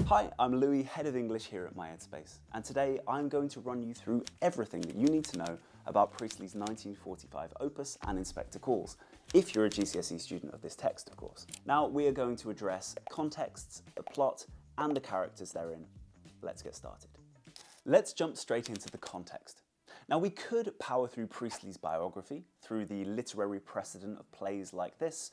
Hi, I'm Louis, Head of English here at MyEdspace, and today I'm going to run you through everything that you need to know about Priestley's 1945 opus and Inspector Calls, if you're a GCSE student of this text, of course. Now, we are going to address contexts, the plot, and the characters therein. Let's get started. Let's jump straight into the context. Now, we could power through Priestley's biography, through the literary precedent of plays like this,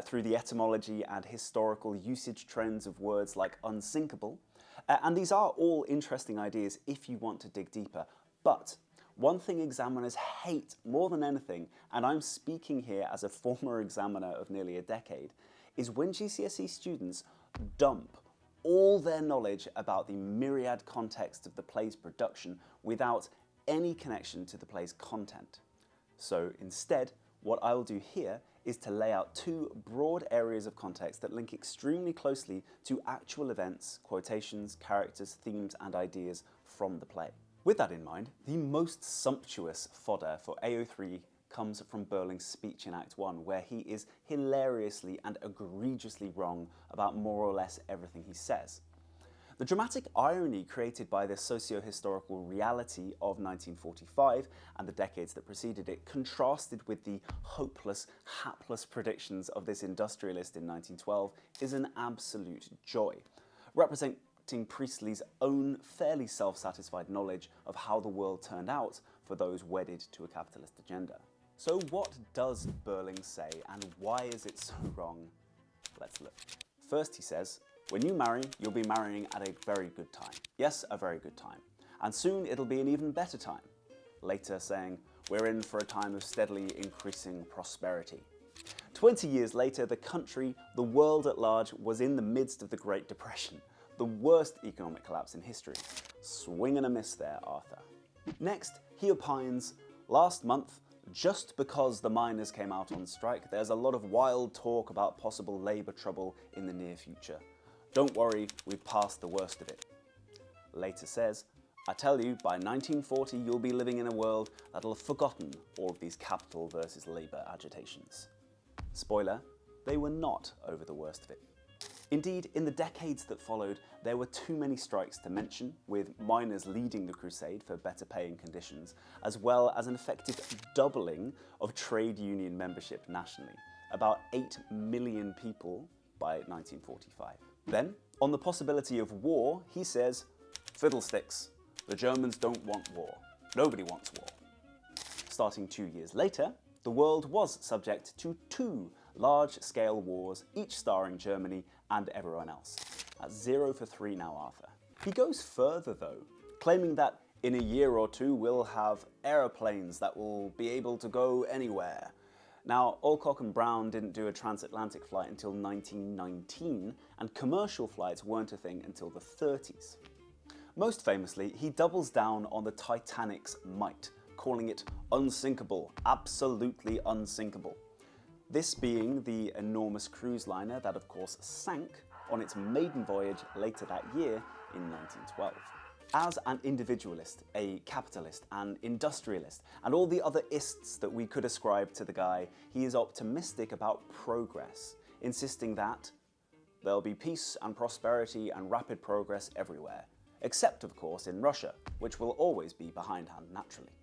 through the etymology and historical usage trends of words like unsinkable, and these are all interesting ideas if you want to dig deeper. But one thing examiners hate more than anything, and I'm speaking here as a former examiner of nearly a decade, is when GCSE students dump all their knowledge about the myriad context of the play's production without any connection to the play's content. So instead, what I will do here is to lay out two broad areas of context that link extremely closely to actual events, quotations, characters, themes, and ideas from the play. With that in mind, the most sumptuous fodder for AO3 comes from Burling's speech in Act 1, where he is hilariously and egregiously wrong about more or less everything he says. The dramatic irony created by the socio-historical reality of 1945 and the decades that preceded it contrasted with the hopeless, hapless predictions of this industrialist in 1912 is an absolute joy, representing Priestley's own fairly self-satisfied knowledge of how the world turned out for those wedded to a capitalist agenda. So what does Burling say, and why is it so wrong? Let's look. First, he says, when you marry, you'll be marrying at a very good time. Yes, a very good time. And soon it'll be an even better time. Later saying, we're in for a time of steadily increasing prosperity. 20 years later, the country, the world at large, was in the midst of the Great Depression, the worst economic collapse in history. Swing and a miss there, Arthur. Next, he opines, last month, just because the miners came out on strike, there's a lot of wild talk about possible labour trouble in the near future. Don't worry, we've passed the worst of it. Later says, I tell you, by 1940 you'll be living in a world that'll have forgotten all of these capital versus labour agitations. Spoiler, they were not over the worst of it. Indeed, in the decades that followed, there were too many strikes to mention, with miners leading the crusade for better pay and conditions, as well as an effective doubling of trade union membership nationally, about 8 million people by 1945. Then, on the possibility of war, he says, fiddlesticks, the Germans don't want war. Nobody wants war. Starting 2 years later, the world was subject to 2 large-scale wars, each starring Germany and everyone else. That's 0 for 3 now, Arthur. He goes further though, claiming that in a year or two we'll have aeroplanes that will be able to go anywhere. Now, Alcock and Brown didn't do a transatlantic flight until 1919, and commercial flights weren't a thing until the 30s. Most famously, he doubles down on the Titanic's might, calling it unsinkable, absolutely unsinkable. This being the enormous cruise liner that of course sank on its maiden voyage later that year in 1912. As an individualist, a capitalist, an industrialist, and all the other ists that we could ascribe to the guy, he is optimistic about progress, insisting that there'll be peace and prosperity and rapid progress everywhere, except of course in Russia, which will always be behindhand naturally.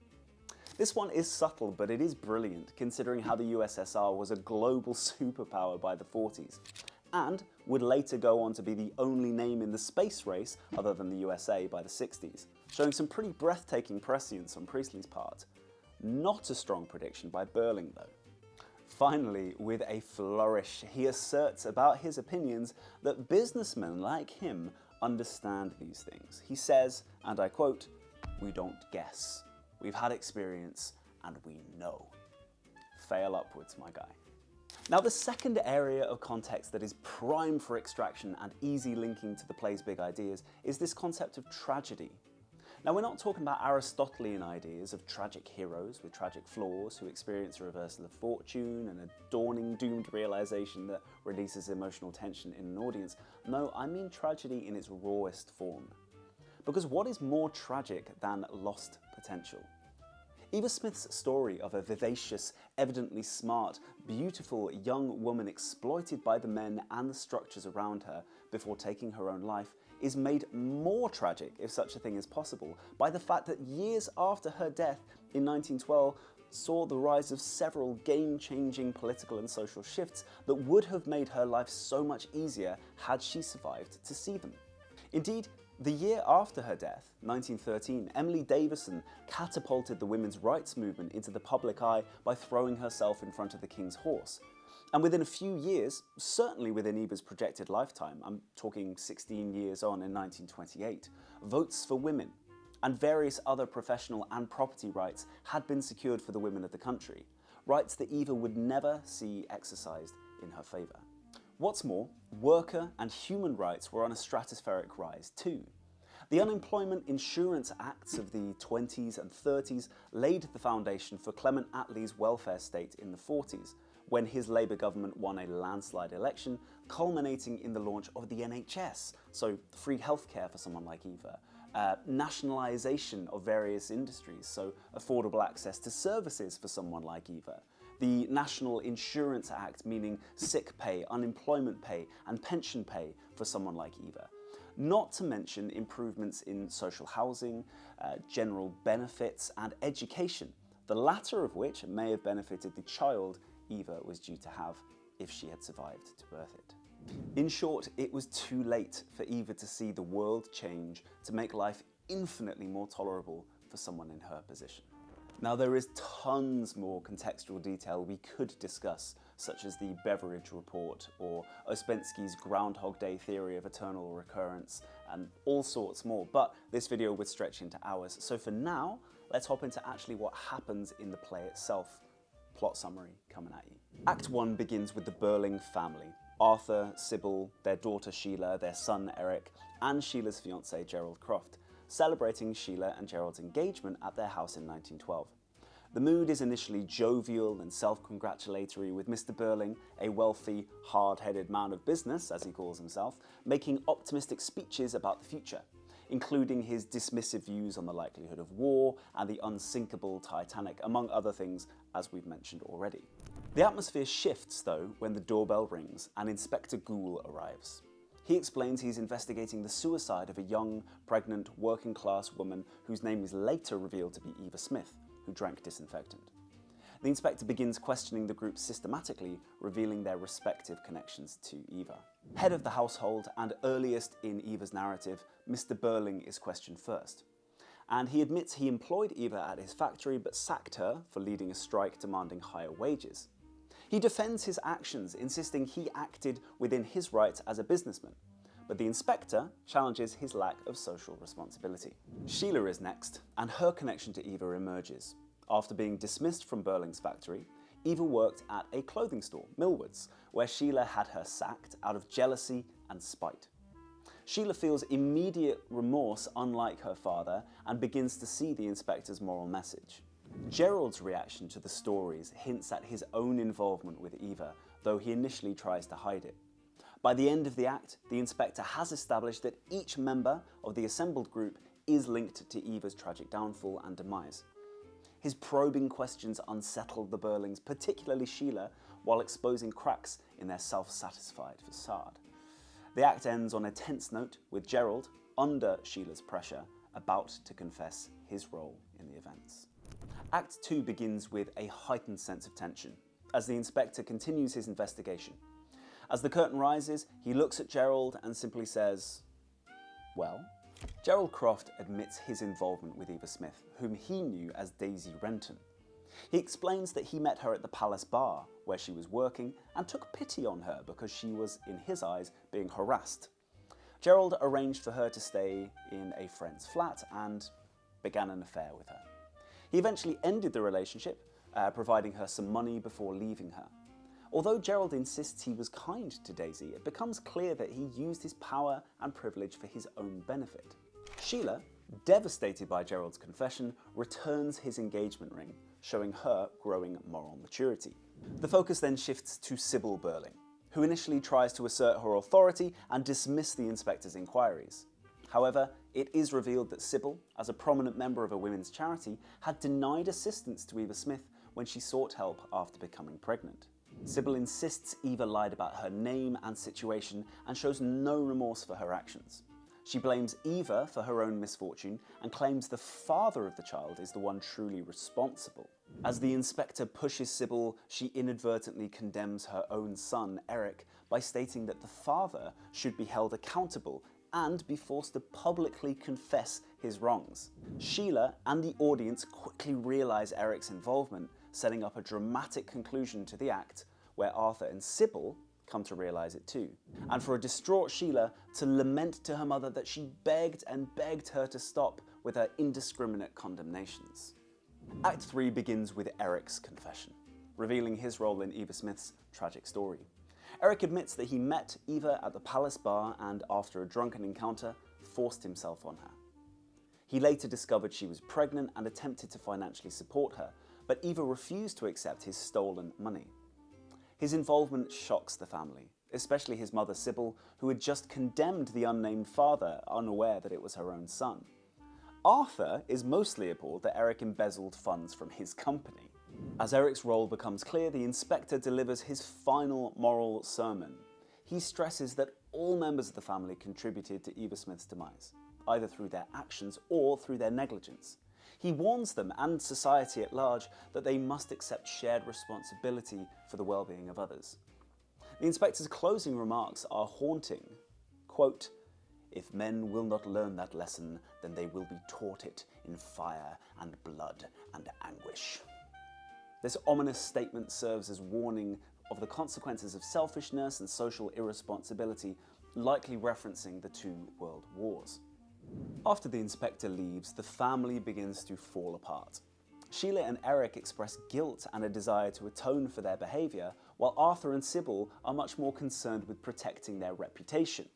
This one is subtle, but it is brilliant, considering how the USSR was a global superpower by the 40s. And would later go on to be the only name in the space race other than the USA by the 60s, showing some pretty breathtaking prescience on Priestley's part. Not a strong prediction by Burling though. Finally, with a flourish, he asserts about his opinions that businessmen like him understand these things. He says, and I quote, "We don't guess. We've had experience and we know." Fail upwards, my guy. Now, the second area of context that is prime for extraction and easy linking to the play's big ideas is this concept of tragedy. Now, we're not talking about Aristotelian ideas of tragic heroes with tragic flaws who experience a reversal of fortune and a dawning doomed realization that releases emotional tension in an audience. No, I mean tragedy in its rawest form. Because what is more tragic than lost potential? Eva Smith's story of a vivacious, evidently smart, beautiful young woman exploited by the men and the structures around her before taking her own life is made more tragic, if such a thing is possible, by the fact that years after her death in 1912 saw the rise of several game-changing political and social shifts that would have made her life so much easier had she survived to see them. Indeed, the year after her death, 1913, Emily Davison catapulted the women's rights movement into the public eye by throwing herself in front of the King's horse. And within a few years, certainly within Eva's projected lifetime, I'm talking 16 years on in 1928, votes for women and various other professional and property rights had been secured for the women of the country, rights that Eva would never see exercised in her favour. What's more, worker and human rights were on a stratospheric rise too. The Unemployment Insurance Acts of the 20s and 30s laid the foundation for Clement Attlee's welfare state in the 40s, when his Labour government won a landslide election, culminating in the launch of the NHS, so free healthcare for someone like Eva, nationalisation of various industries, so affordable access to services for someone like Eva, the National Insurance Act, meaning sick pay, unemployment pay and pension pay for someone like Eva. Not to mention improvements in social housing, general benefits and education, the latter of which may have benefited the child Eva was due to have if she had survived to birth it. In short, it was too late for Eva to see the world change to make life infinitely more tolerable for someone in her position. Now, there is tons more contextual detail we could discuss, such as the Beveridge Report or Ouspensky's Groundhog Day theory of eternal recurrence and all sorts more, but this video would stretch into hours. So for now, let's hop into actually what happens in the play itself. Plot summary coming at you. Act 1 begins with the Burling family. Arthur, Sybil, their daughter Sheila, their son Eric, and Sheila's fiancé Gerald Croft, celebrating Sheila and Gerald's engagement at their house in 1912. The mood is initially jovial and self-congratulatory, with Mr. Burling, a wealthy, hard-headed man of business, as he calls himself, making optimistic speeches about the future, including his dismissive views on the likelihood of war and the unsinkable Titanic, among other things, as we've mentioned already. The atmosphere shifts, though, when the doorbell rings and Inspector Goole arrives. He explains he's investigating the suicide of a young, pregnant, working-class woman whose name is later revealed to be Eva Smith, who drank disinfectant. The inspector begins questioning the group systematically, revealing their respective connections to Eva. Head of the household and earliest in Eva's narrative, Mr. Burling is questioned first. And he admits he employed Eva at his factory but sacked her for leading a strike demanding higher wages. He defends his actions, insisting he acted within his rights as a businessman, but the inspector challenges his lack of social responsibility. Sheila is next, and her connection to Eva emerges. After being dismissed from Burling's factory, Eva worked at a clothing store, Millward's, where Sheila had her sacked out of jealousy and spite. Sheila feels immediate remorse, unlike her father, and begins to see the inspector's moral message. Gerald's reaction to the stories hints at his own involvement with Eva, though he initially tries to hide it. By the end of the act, the inspector has established that each member of the assembled group is linked to Eva's tragic downfall and demise. His probing questions unsettle the Burlings, particularly Sheila, while exposing cracks in their self-satisfied facade. The act ends on a tense note, with Gerald, under Sheila's pressure, about to confess his role in the events. Act 2 begins with a heightened sense of tension, as the inspector continues his investigation. As the curtain rises, he looks at Gerald and simply says, "Well?" Gerald Croft admits his involvement with Eva Smith, whom he knew as Daisy Renton. He explains that he met her at the Palace Bar, where she was working, and took pity on her because she was, in his eyes, being harassed. Gerald arranged for her to stay in a friend's flat and began an affair with her. He eventually ended the relationship, providing her some money before leaving her. Although Gerald insists he was kind to Daisy, it becomes clear that he used his power and privilege for his own benefit. Sheila, devastated by Gerald's confession, returns his engagement ring, showing her growing moral maturity. The focus then shifts to Sybil Burling, who initially tries to assert her authority and dismiss the inspector's inquiries. However, it is revealed that Sybil, as a prominent member of a women's charity, had denied assistance to Eva Smith when she sought help after becoming pregnant. Sybil insists Eva lied about her name and situation and shows no remorse for her actions. She blames Eva for her own misfortune and claims the father of the child is the one truly responsible. As the inspector pushes Sybil, she inadvertently condemns her own son, Eric, by stating that the father should be held accountable and be forced to publicly confess his wrongs. Sheila and the audience quickly realise Eric's involvement, setting up a dramatic conclusion to the act where Arthur and Sybil come to realise it too. And for a distraught Sheila to lament to her mother that she begged and begged her to stop with her indiscriminate condemnations. Act 3 begins with Eric's confession, revealing his role in Eva Smith's tragic story. Eric admits that he met Eva at the Palace Bar and, after a drunken encounter, forced himself on her. He later discovered she was pregnant and attempted to financially support her, but Eva refused to accept his stolen money. His involvement shocks the family, especially his mother Sybil, who had just condemned the unnamed father, unaware that it was her own son. Arthur is mostly appalled that Eric embezzled funds from his company. As Eric's role becomes clear, the inspector delivers his final moral sermon. He stresses that all members of the family contributed to Eva Smith's demise, either through their actions or through their negligence. He warns them, and society at large, that they must accept shared responsibility for the well-being of others. The inspector's closing remarks are haunting. Quote, "If men will not learn that lesson, then they will be taught it in fire and blood and anguish." This ominous statement serves as warning of the consequences of selfishness and social irresponsibility, likely referencing the two world wars. After the inspector leaves, the family begins to fall apart. Sheila and Eric express guilt and a desire to atone for their behaviour, while Arthur and Sybil are much more concerned with protecting their reputation.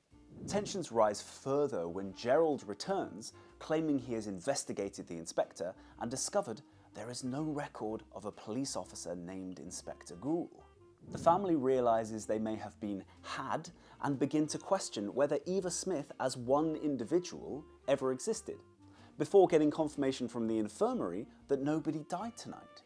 Tensions rise further when Gerald returns, claiming he has investigated the inspector and discovered there is no record of a police officer named Inspector Gould. The family realises they may have been had and begin to question whether Eva Smith as one individual ever existed, before getting confirmation from the infirmary that nobody died tonight.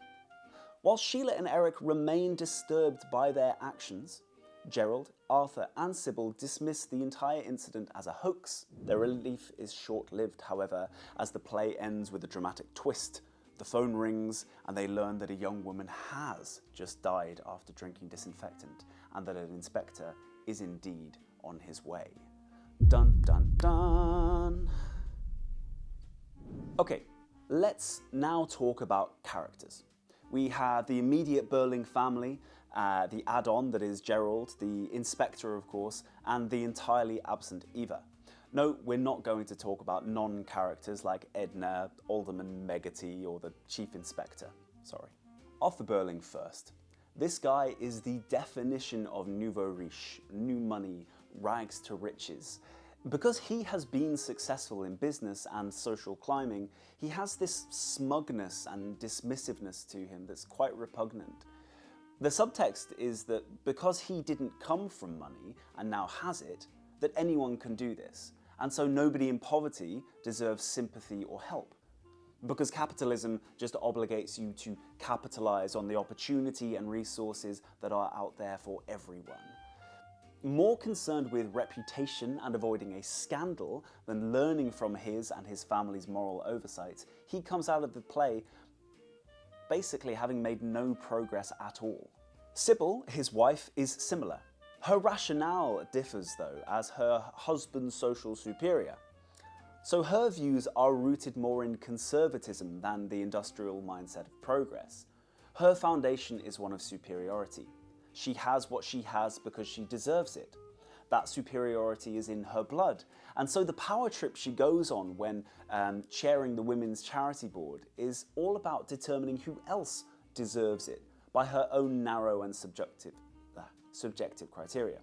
While Sheila and Eric remain disturbed by their actions, Gerald, Arthur and Sybil dismiss the entire incident as a hoax. Their relief is short-lived, however, as the play ends with a dramatic twist. The phone rings and they learn that a young woman has just died after drinking disinfectant and that an inspector is indeed on his way. Dun dun dun! Okay, let's now talk about characters. We have the immediate Burling family, the add-on that is Gerald, the inspector of course, and the entirely absent Eva. No, we're not going to talk about non-characters like Edna, Alderman Megati, or the Chief Inspector. Sorry. Arthur Burling first. This guy is the definition of nouveau riche, new money, rags to riches. Because he has been successful in business and social climbing, he has this smugness and dismissiveness to him that's quite repugnant. The subtext is that because he didn't come from money and now has it, that anyone can do this, and so nobody in poverty deserves sympathy or help. Because capitalism just obligates you to capitalize on the opportunity and resources that are out there for everyone. More concerned with reputation and avoiding a scandal than learning from his and his family's moral oversights, he comes out of the play basically having made no progress at all. Sybil, his wife, is similar. Her rationale differs though, as her husband's social superior. So her views are rooted more in conservatism than the industrial mindset of progress. Her foundation is one of superiority. She has what she has because she deserves it. That superiority is in her blood. And so the power trip she goes on when chairing the Women's Charity Board is all about determining who else deserves it by her own narrow and subjective criteria.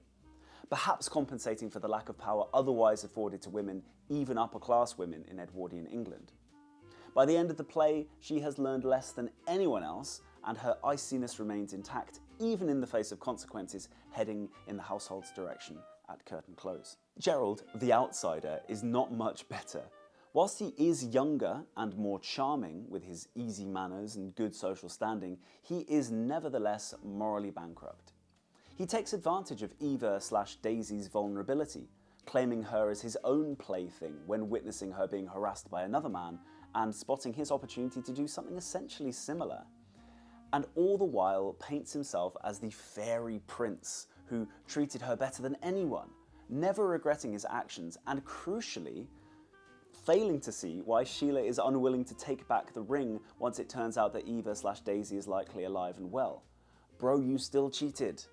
Perhaps compensating for the lack of power otherwise afforded to women, even upper-class women in Edwardian England. By the end of the play, she has learned less than anyone else, and her iciness remains intact, even in the face of consequences heading in the household's direction at curtain close. Gerald, the outsider, is not much better. Whilst he is younger and more charming with his easy manners and good social standing, he is nevertheless morally bankrupt. He takes advantage of Eva/Daisy's vulnerability, claiming her as his own plaything when witnessing her being harassed by another man and spotting his opportunity to do something essentially similar. And all the while paints himself as the fairy prince who treated her better than anyone, never regretting his actions and, crucially, failing to see why Sheila is unwilling to take back the ring once it turns out that Eva/Daisy is likely alive and well. Bro, you still cheated.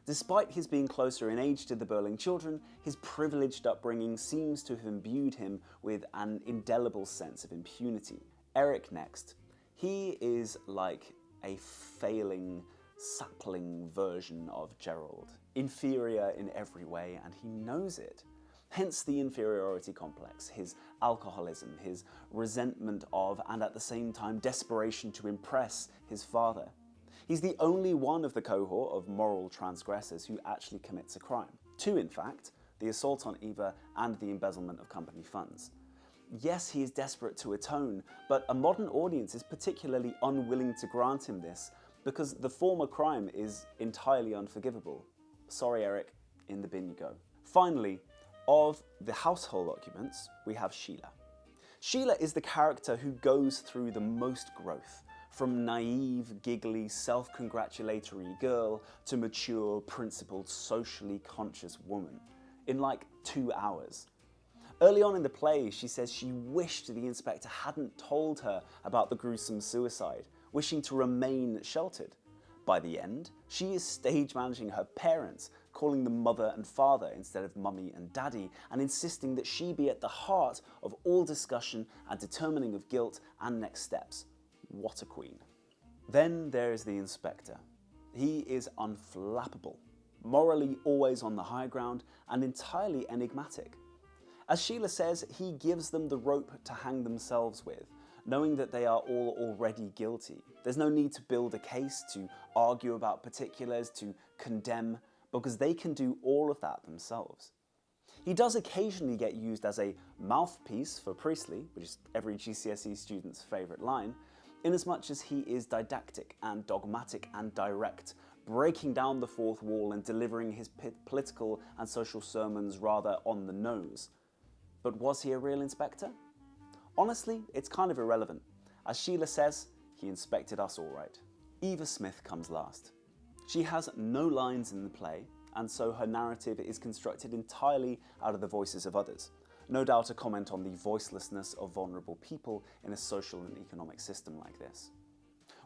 Despite his being closer in age to the Burling children, his privileged upbringing seems to have imbued him with an indelible sense of impunity. Eric next. He is like a failing, sapling version of Gerald. Inferior in every way, and he knows it. Hence the inferiority complex, his alcoholism, his resentment of, and at the same time desperation to impress, his father. He's the only one of the cohort of moral transgressors who actually commits a crime. Two, in fact, the assault on Eva and the embezzlement of company funds. Yes, he is desperate to atone, but a modern audience is particularly unwilling to grant him this because the former crime is entirely unforgivable. Sorry, Eric, in the bin you go. Finally, of the household occupants, we have Sheila. Sheila is the character who goes through the most growth, from naive, giggly, self-congratulatory girl to mature, principled, socially conscious woman in like 2 hours. Early on in the play, she says she wished the inspector hadn't told her about the gruesome suicide, wishing to remain sheltered. By the end, she is stage managing her parents, calling them mother and father instead of mummy and daddy, and insisting that she be at the heart of all discussion and determining of guilt and next steps. What a queen. Then there is the inspector. He is unflappable, morally always on the high ground, and entirely enigmatic. As Sheila says, he gives them the rope to hang themselves with, knowing that they are all already guilty. There's no need to build a case, to argue about particulars, to condemn, because they can do all of that themselves. He does occasionally get used as a mouthpiece for Priestley, which is every GCSE student's favourite line, inasmuch as he is didactic and dogmatic and direct, breaking down the fourth wall and delivering his political and social sermons rather on the nose. But was he a real inspector? Honestly, it's kind of irrelevant. As Sheila says, he inspected us all right. Eva Smith comes last. She has no lines in the play, and so her narrative is constructed entirely out of the voices of others. No doubt a comment on the voicelessness of vulnerable people in a social and economic system like this.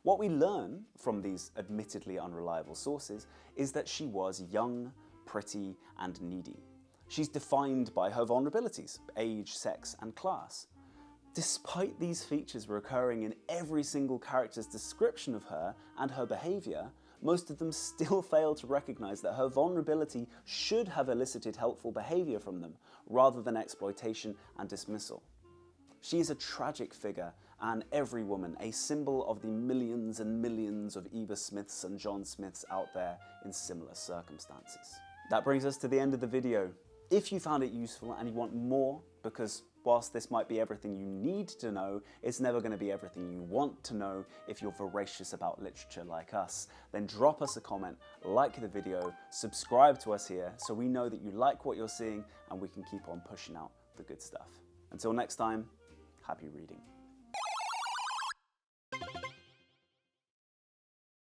What we learn from these admittedly unreliable sources is that she was young, pretty, and needy. She's defined by her vulnerabilities, age, sex, and class. Despite these features recurring in every single character's description of her and her behaviour, most of them still fail to recognise that her vulnerability should have elicited helpful behaviour from them, rather than exploitation and dismissal. She is a tragic figure, and every woman a symbol of the millions and millions of Eva Smiths and John Smiths out there in similar circumstances. That brings us to the end of the video. If you found it useful and you want more, because whilst this might be everything you need to know, it's never going to be everything you want to know if you're voracious about literature like us, then drop us a comment, like the video, subscribe to us here so we know that you like what you're seeing and we can keep on pushing out the good stuff. Until next time, happy reading.